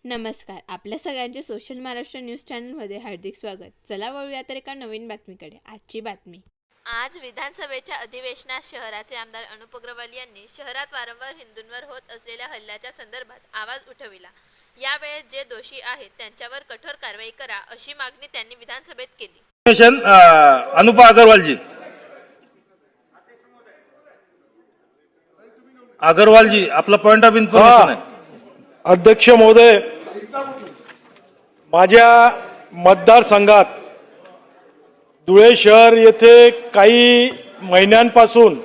नमस्कार. आपल्या सगळ्यांचे सोशल महाराष्ट्र न्यूज चॅनलमध्ये हार्दिक स्वागत. चला वळूया तर एका नवीन बातमीकडे. आजची बातमी. आज विधानसभेच्या अधिवेशनात शहराचे आमदार अनुप अग्रवाल यांनी शहरात वारंवार हिंदूंवर होत असलेल्या हल्ल्याच्या संदर्भात आवाज उठविला. यावेळेस जे दोषी आहेत त्यांच्यावर कठोर कारवाई करा अशी मागणी त्यांनी विधानसभेत केली. अनुप अग्रवाल जी आपला पॉइंट ऑफ इन्फॉर्मेशन आहे. अध्यक्ष महोदय, माझ्या मतदारसंघात धुळे शहर येथे काही महिन्यांपासून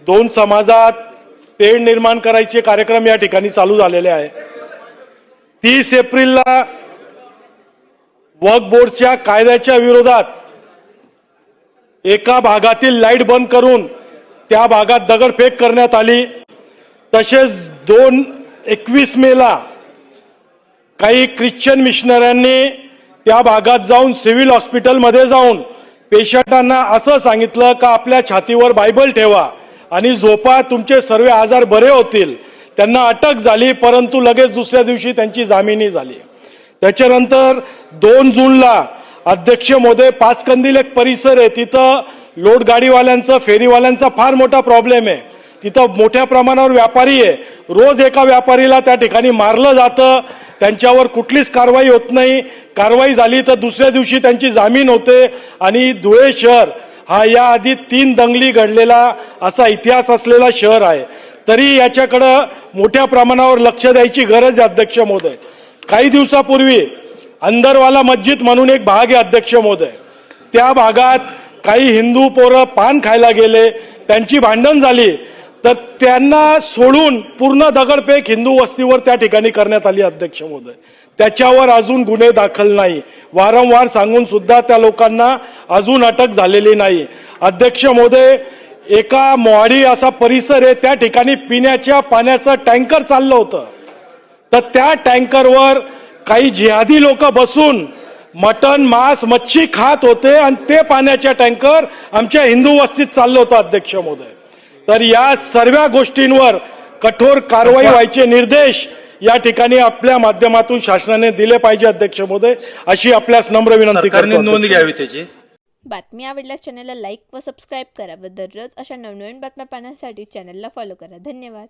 दोन समाजात तेढ निर्माण करायचे कार्यक्रम या ठिकाणी चालू झालेले आहे. 30 एप्रिलला वक्फ बोर्डच्या कायद्याच्या विरोधात एका भागातील लाईट बंद करून त्या भागात दगडफेक करण्यात आली. तसेच 21 मेला काही ख्रिश्चन मिशनऱ्यांनी त्या भागात जाऊन सिव्हिल हॉस्पिटलमध्ये जाऊन पेशंटांना असं सांगितलं का आपल्या छातीवर बायबल ठेवा आणि झोपा, तुमचे सर्व आजार बरे होतील. त्यांना अटक झाली, परंतु लगेच दुसऱ्या दिवशी त्यांची जामिनी झाली. त्याच्यानंतर 2 जूनला अध्यक्ष महोदय, पाचकंदील एक परिसर आहे, तिथं लोड गाडीवाल्यांचा फेरीवाल्यांचा फार मोठा प्रॉब्लेम आहे. तिथं मोठ्या प्रमाणावर व्यापारी आहे. रोज एका व्यापारीला त्या ठिकाणी मारलं जातं, त्यांच्यावर कुठलीच कारवाई होत नाही. कारवाई झाली तर दुसऱ्या दिवशी त्यांची जामीन होते. आणि धुळे शहर हा याआधी 3 दंगली घडलेला असा इतिहास असलेला शहर आहे. तरी याच्याकडं मोठ्या प्रमाणावर लक्ष द्यायची गरज आहे. अध्यक्ष महोदय, काही दिवसापूर्वी अंदरवाला मस्जिद म्हणून एक भाग आहे अध्यक्ष महोदय, त्या भागात काही हिंदू पोरं पान खायला गेले, त्यांची भांडण झाली, तर त्यांना सोडून पूर्ण दगडफेक हिंदू वस्तीवर त्या ठिकाणी करण्यात आली. अध्यक्ष महोदय, त्याच्यावर अजून गुन्हे दाखल नाही. वारंवार सांगून सुद्धा त्या लोकांना अजून अटक झालेली नाही. अध्यक्ष महोदय, एका मोहाडी असा परिसर आहे, त्या ठिकाणी पिण्याच्या पाण्याचं टँकर चाललं होतं, तर त्या टँकरवर काही जिहादी लोक बसून मटण मांस मच्छी खात होते आणि ते पाण्याच्या टँकर आमच्या हिंदू वस्तीत चाललं होतं. अध्यक्ष महोदय, तर या सर्व गोष्टींवर कठोर कारवाई व्हायचे निर्देश या ठिकाणी आपल्या माध्यमातून शासनाने दिले पाहिजे. अध्यक्ष महोदय, अशी आपल्यास नम्र विनंती करतो. नोंद घ्यावी त्याची. बातमी आवडल्यास चॅनलला लाईक व सबस्क्राईब करा व दररोज अशा नवनवीन बातम्या पाहण्यासाठी चॅनलला फॉलो करा. धन्यवाद.